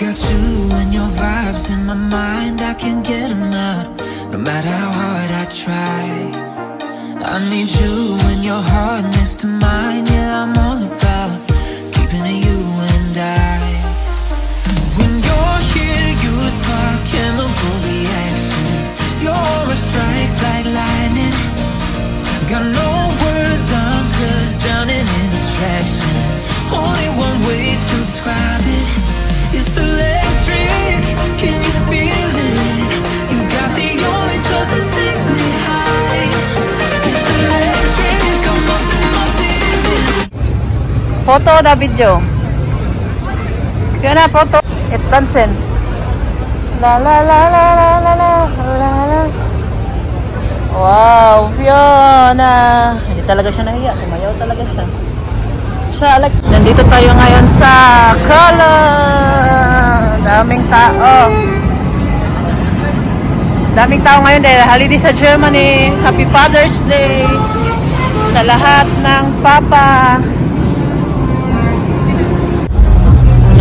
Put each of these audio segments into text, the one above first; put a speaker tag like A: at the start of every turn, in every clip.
A: got you and your vibes in my mind, I can't get them out, no matter how hard I try. I need you and your heart next to mine, yeah, I'm all about keeping it you and I. When you're here, you spark chemical reactions, your aura strikes like lightning. Got no words, I'm just drowning in attraction. Only one way to describe it, it's electric. Can you feel it? You got the only touch that takes me high. It's electric, I'm up in my feelings.
B: Photo na video. Yun na, photo. Itlansen. La la la la la la la la la. Wow, Fiona. Hindi talaga siya nahiya. Sumayaw talaga siya. Nandito tayo ngayon sa Cologne. Daming tao. Daming tao ngayon dahil holiday sa Germany. Happy Father's Day sa lahat ng papa.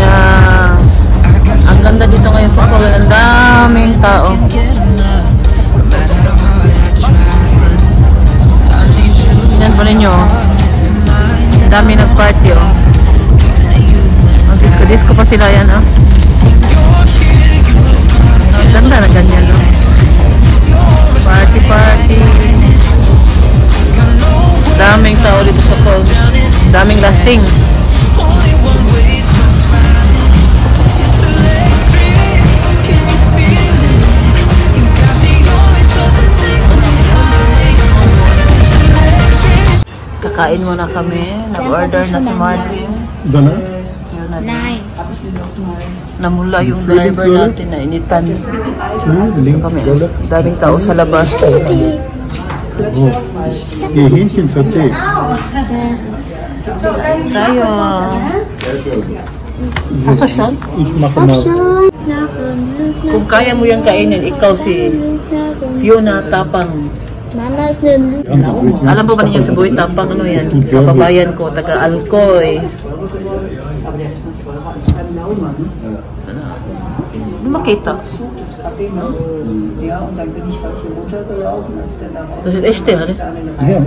B: Yeah. Ang ganda dito ngayon sa Cologne. Ang daming tao. Yan po ninyo. Dami nag-party, oh. Disco pa sila yan, oh. Ang ganda na ganyan, oh. Party. Daming tao dito sa Cologne. Daming lasting. Kakain muna kami. Nag-order na si Marlene.
C: Dala?
B: Namula yung driver natin na initan. Kami. Daming tao sa labas.
C: Oh. Die Hähnchen verteilt.
B: Tayo. Basta siya?
C: Ich mache mal.
B: Kung kaya mo yung kainin, ikaw si Fiona Tapang. Alam mo ba ninyo si Boy Tapang, ano yan? Kababayan ko, taga-Alcoy. Ano makita? Das ist echt, ha?
C: Ja.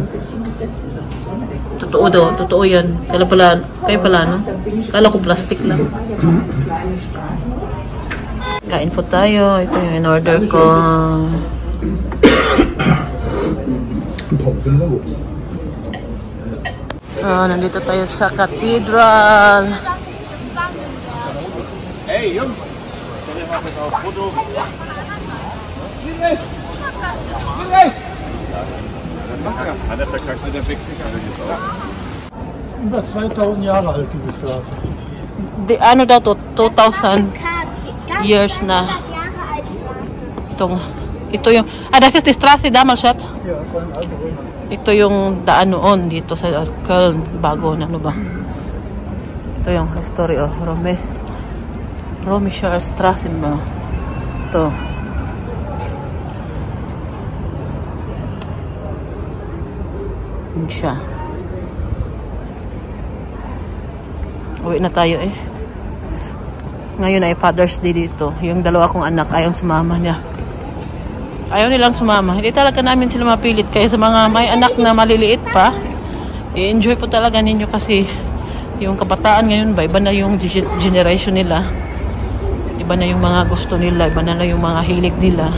B: Totoo daw, totoo yan. Kayo pala, no? Kala ko plastic lang. Kain po tayo. Ito yung in-order ko. Nandito tayo sa cathedral.
D: Hey Jungs, stell dir mal bitte auf Foto. Hat er verkackt mit der Wegkrieg jetzt auch?
C: Über 2000 Jahre alt, diese Straße.
B: Ano daw to? 2000 years na. Ito yung... das ist die Straße damals, Schatz?
C: Ja, von alten Römer.
B: Ito yung daan noon dito sa Köln. Bago na, ano ba? Ito yung history, oh. Römischer Straßen ba? Ito. Yun siya. Uwi na tayo eh. Ngayon ay Father's Day dito. Yung dalawa kong anak ayaw sumama niya. Ayaw nilang sumama. Hindi talaga namin sila mapilit. Kaya sa mga may anak na maliliit pa, i-enjoy po talaga ninyo kasi yung kabataan ngayon ba, iba na yung generation nila. Iba na yung mga gusto nila. Iba na yung mga hilig nila.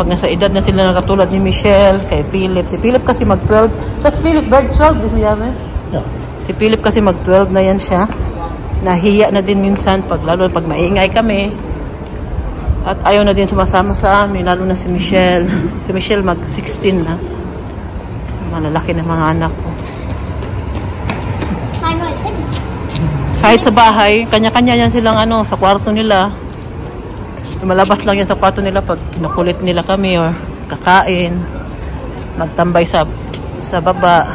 B: Pag nasa edad na sila na katulad ni Michelle, kay Philip. Si Philip kasi mag-12. So, Philip, bird 12, di siya ba?
C: Yeah.
B: Si Philip kasi mag-12 na yan siya. Nahiya na din minsan, lalo pag maingay kami. At ayaw na din sumasama sa amin, lalo na si Michelle. Si Michelle mag-16 na. Malalaki na mga anak ko. Kahit sa bahay, kanya-kanya yan silang sa kwarto nila. Malabas lang yan sa kwarto nila pag kinukulit nila kami or kakain. Magtambay sa baba.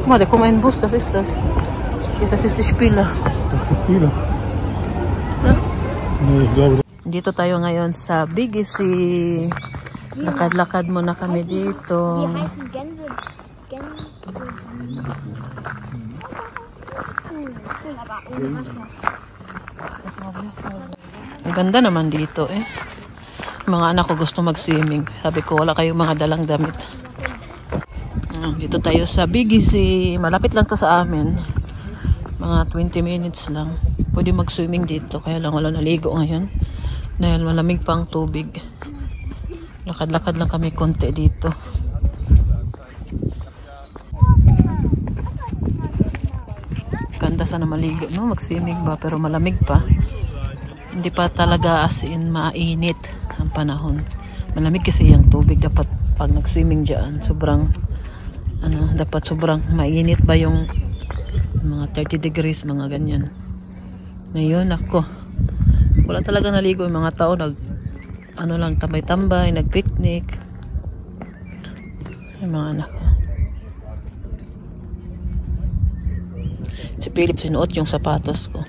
B: Mali, kumain bus, das ist das. Das ist die Spieler.
C: Das ist die Spieler.
B: Dito tayo ngayon sa BGC. Lakad-lakad muna kami dito.
E: Die heißen Gänse. Aber ohne Wasser.
B: Ang ganda naman dito eh. Mga anak ko gusto mag-swimming. Sabi ko, wala kayong mga dalang damit. Dito tayo sa Biggie Sea. Malapit lang to sa amin. Mga 20 minutes lang. Pwede mag-swimming dito. Kaya lang wala naligo ngayon. Dahil malamig pa ang tubig. Lakad-lakad lang kami konti dito. Ganda sana maligo, no? Mag-swimming ba? Pero malamig pa. Hindi pa talaga as in mainit ang panahon. Malamig kasi yung tubig. Dapat pag nag-swimming dyan, sobrang dapat sobrang mainit ba yung mga 30 degrees, mga ganyan. Ngayon ako, wala talaga naligo yung mga tao. Lang, tambay-tambay, nag-picnic. Yung mga anak ko. Si Philip sinuot yung sapatos ko.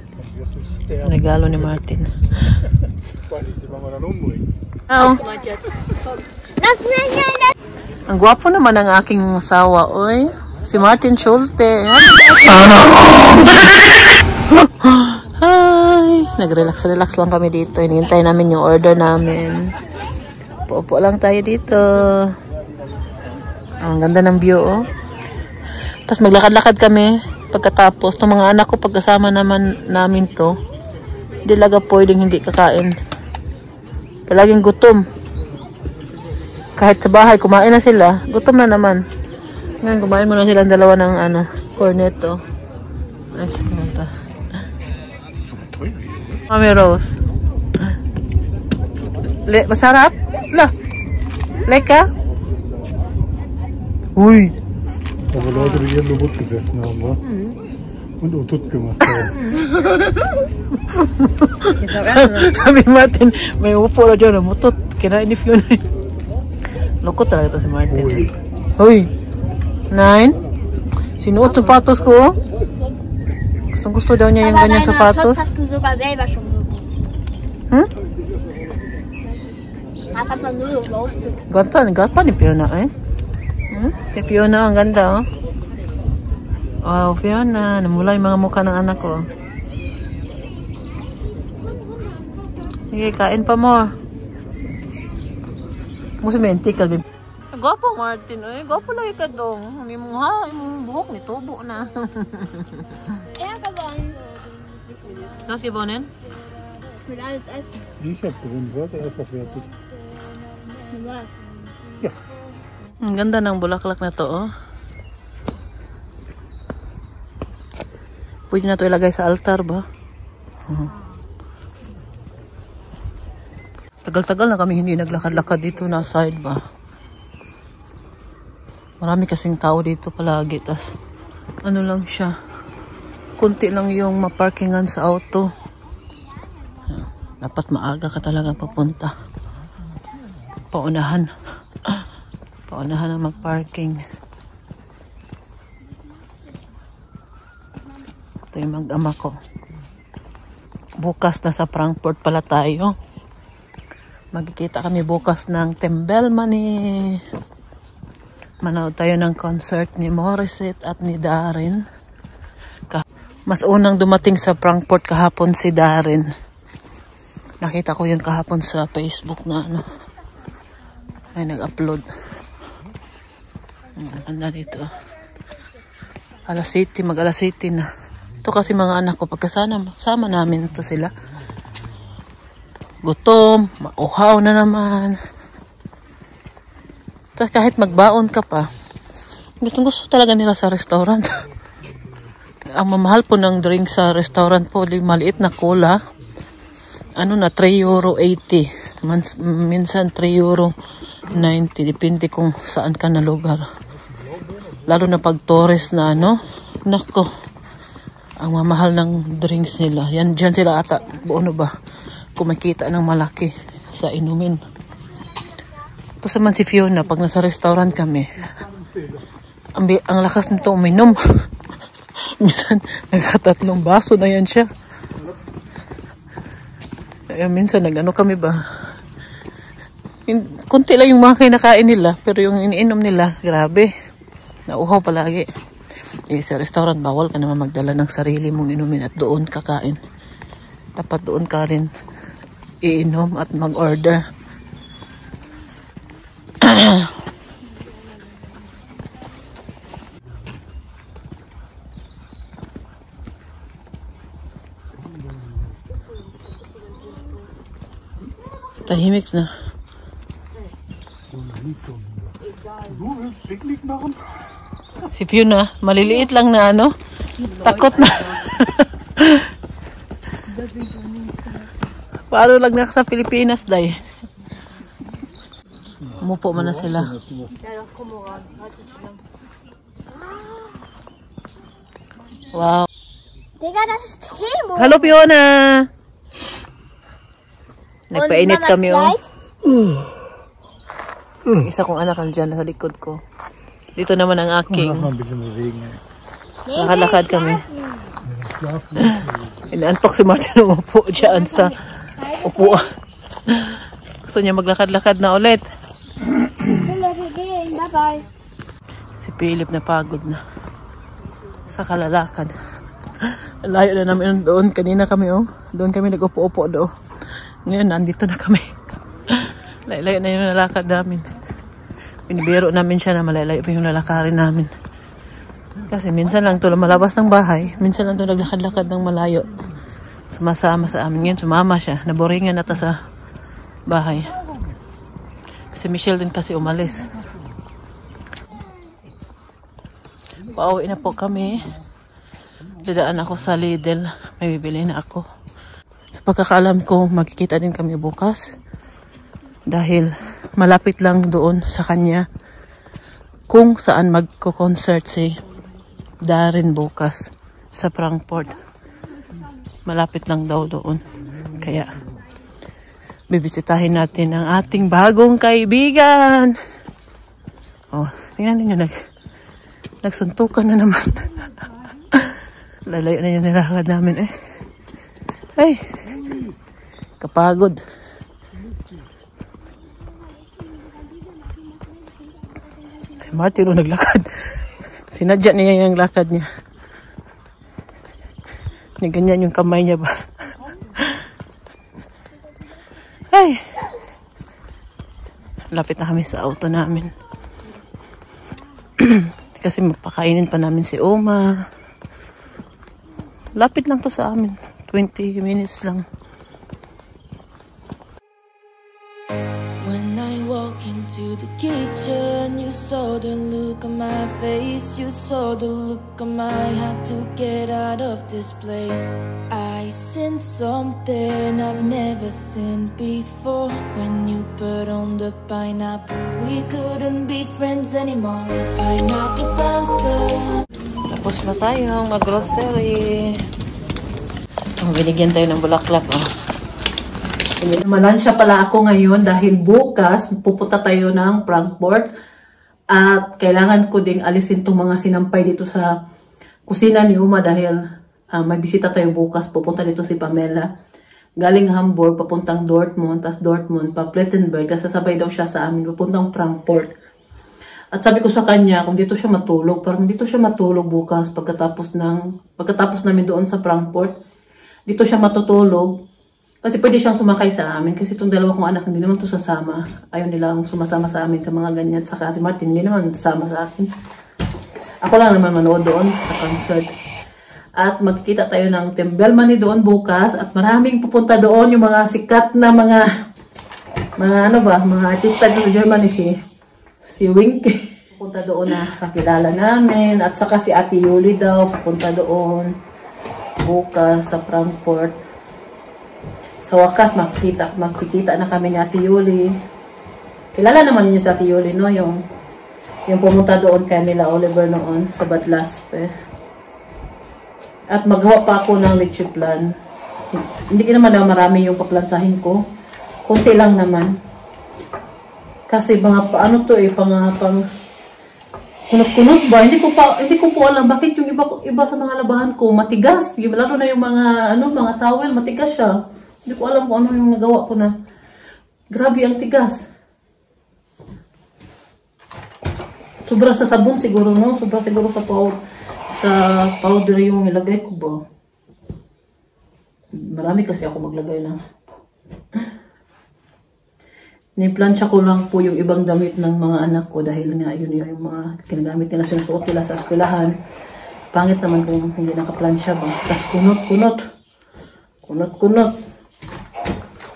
B: Regalo ni Martin. Oh. Ang gwapo naman ang aking asawa, oy. Si Martin Schulte. Hi! Nag-relax lang kami dito. Hinihintay namin yung order namin. Pupo lang tayo dito. Ang ganda ng view, oh. Tapos maglakad-lakad kami. Pagkatapos, ng mga anak ko, pagkasama namin to, hindi laga pwedeng hindi kakain. Palaging gutom. Kahit sa bahay, kumain na sila. Gutom na naman. Ngayon, kumain mo na silang dalawa ng cornetto. Nice. Mami Rose. Masarap? Leka? Uy!
C: Aber Leute, die hier Robot gesessen haben, wa? Und Utut gemacht haben.
B: Sabi Martin, may upo na dyan, mutot. Kinain ni Fiona. Lukot talaga ito si Martin. Uy! 9? Sinuot sapatos ko, oh. Gusto daw niya yung ganyan sapatos. Gata ni Fiona, eh. Si Fiona, ang ganda, oh. Wow, Fiona. Namula yung mga mukha ng anak ko. Sige, kain pa mo. Gusto mo yung tika. Gwapo, Martin, eh. Gwapo lang ka dong. Hindi mo ha, yung buhok ni tubo na. Was gewonnen?
E: Mit alles essen.
C: Ich hab gewonnen, warte, er ist doch fertig.
E: Was?
C: Ja.
B: Ang ganda ng bulaklak na to, oh. Pwede na to ilagay sa altar ba? Tagal-tagal na kami hindi naglakad-lakad dito na side ba. Marami kasing tao dito palagi. Tas lang siya. Kunti lang yung maparkingan sa auto. Dapat maaga ka talaga papunta. Paunahan na mag-parking. Ito yung mag-ama ko. Bukas na sa Frankfurt pala tayo. Magkikita kami bukas ng Tembelmani. Manood tayo ng concert ni Morissette at ni Darin. Mas unang dumating sa Frankfurt kahapon si Darin. Nakita ko yun kahapon sa Facebook na ay nag-upload. Ganda dito. Alas 7, mag-alas 7 na. Ito kasi mga anak ko, sama namin ito sila. Gutom, mauhaw na naman. Tapos kahit magbaon ka pa, gusto talaga nila sa restaurant. Ang mamahal po ng drink sa restaurant po, maliit na cola. €3.80. Minsan €3.90. Depende kung saan ka na lugar. Lalo na pag tourist na nako, ang mamahal ng drinks nila. Dyan sila ata, kumikita ng malaki sa inumin. Tapos naman si Fiona, pag nasa restaurant kami, ang lakas nito uminom. Minsan, nagkatatlong baso na yan siya. Minsan, kami ba? Kunti lang yung mga kinakain nila, pero yung iniinom nila, grabe. Nauhaw palagi. Sa restaurant, bawal ka naman magdala ng sarili mong inumin at doon kakain. Dapat doon ka rin iinom at mag-order. Tahimik na.
C: Du willst Picknick machen?
B: Si Fiona, maliliit lang na ano. Takot na. Paano lang na sa Pilipinas, day? Umupo man na sila. Wow.
E: Digga, das ist Timo.
B: Hello, Fiona! Nagpainit
E: Und Mamas
B: kami, oh.
E: Kleid?
B: Isa kong anak nandiyan sa likod ko. Dito naman ang aking.
C: Lass mal ein bisschen bewegen.
B: Nakalakad kami.
C: Schlafen.
B: Inaantok si Martin umupo dyan sa upuan. Gusto niya maglakad-lakad na ulit.
E: Bye-bye.
B: Si Philip na pagod na. Sa kalalakad. Layo na namin doon. Kanina kami, oh. Doon kami nag-upo-upo doon. Ngayon, nandito na kami. Layo na yung nalakad namin. Pinibiro namin siya na malalayo pa yung lalakarin namin. Kasi minsan lang ito malabas ng bahay. Minsan lang ito naglakad-lakad ng malayo. Sumasama sa amin. Ngayon, sumama siya. Naboringan na ta sa bahay. Si Michelle din kasi umalis. Pauwi na po kami. Dadaan ako sa Lidl. May bibili na ako. Sa pagkakaalam ko, magkikita din kami bukas. Dahil malapit lang doon sa kanya kung saan magko-concert si Darren bukas sa Frankfurt. Malapit lang daw doon. Kaya bibisitahin natin ang ating bagong kaibigan. Oh, tingnan niyo nagsuntukan na naman. Lalayo na yung nilakad namin eh. Ay, kapagod. Si Martin naglakad. Sinadya niya yung lakad niya. Ganyan yung kamay niya ba? Ay, lapit na kami sa auto namin. Kasi mapakainin pa namin si Oma. Lapit lang to sa amin. 20 minutes lang.
A: When I walk into the kitchen, you saw the look on my face. You saw the look on my heart to get out of this place. I sensed something I've never seen before. When you put on the pineapple, we couldn't be friends anymore. Pineapple person.
B: Tapos na tayong mag-grocery. Binigyan tayo ng bulaklak, oh. Malansya pala ako ngayon dahil bukas pupunta tayo ng Frankfurt at kailangan ko ding alisin itong mga sinampay dito sa kusina ni Uma dahil may bisita tayo bukas. Pupunta dito si Pamela galing Hamburg papuntang Dortmund, tas Dortmund pa Plettenberg, sasabay daw siya sa amin papuntang Frankfurt. At sabi ko sa kanya kung dito siya matulog, parang dito siya matulog bukas pagkatapos namin doon sa Frankfurt. Dito siya matutulog. Kasi pwede siyang sumakay sa amin. Kasi itong dalawa kong anak, hindi naman ito sasama. Ayaw nilang sumasama sa amin sa mga ganyan. Saka si Martin, hindi naman sasama sa akin. Ako lang naman manood doon sa concert. At magkita tayo ng Tempelmann doon bukas. At maraming pupunta doon yung mga sikat na mga artista doon sa Germany. Si Wink. Pupunta doon na kakilala namin. At saka si Ate Yuli daw pupunta doon bukas sa Frankfurt. Sa wakas, makikita na kami ni Ate Yuli. Kilala naman niyo sa Ate Yuli, no? Yung pumunta doon kay nila Oliver noon sa Badlaspe. At magawa pa ako ng leche plan. Hindi naman na marami yung paplansahin ko. Kunti lang naman. Kasi pang kunot-kunot ba? Hindi ko po alam bakit yung iba sa mga labahan ko matigas. Lalo na yung mga towel, matigas siya. Hindi ko alam kung ano yung nagawa ko na. Grabe ang tigas. Sobra sa sabon siguro, no? Sobra siguro sa powder yung nilagay ko ba. Marami kasi ako maglagay ng. Niplansya ko lang po yung ibang damit ng mga anak ko dahil nga yun yung mga ginagamit nila, sinusuot nila sa eskwelahan. Pangit naman kung hindi nakaplansya ba. Tapos kunot.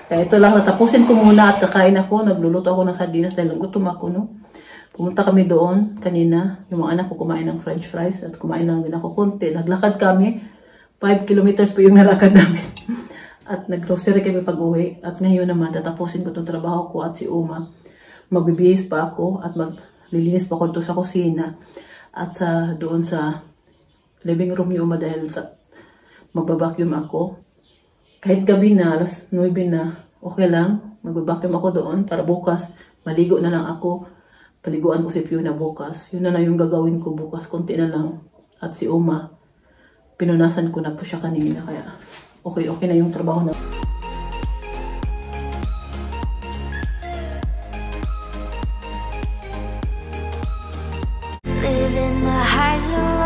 B: Kaya ito lang, natapusin ko muna at kakain ako. Nagluluto ako ng sardinas dahil gutom ako, no? Pumunta kami doon kanina. Yung mga anak ko kumain ng french fries at kumain lang din ako konti. Naglakad kami. 5 kilometers po yung nalakad namin. At nag-grocery kami pag-uwi. At ngayon naman, tatapusin ko itong trabaho ko at si Uma. Magbibihis pa ako at maglilinis pa ako ito sa kusina. At doon sa living room ni Uma dahil magbabacuum ako. Kahit gabi na, alas 9 na, okay lang. Magbabacuum ako doon para bukas. Maligo na lang ako. Paliguan ko si Fiona bukas. Yun na yung gagawin ko bukas. Konti na lang. At si Uma, pinunasan ko na po siya kanina. Kaya okay na yung trabaho na.
E: Living the highs and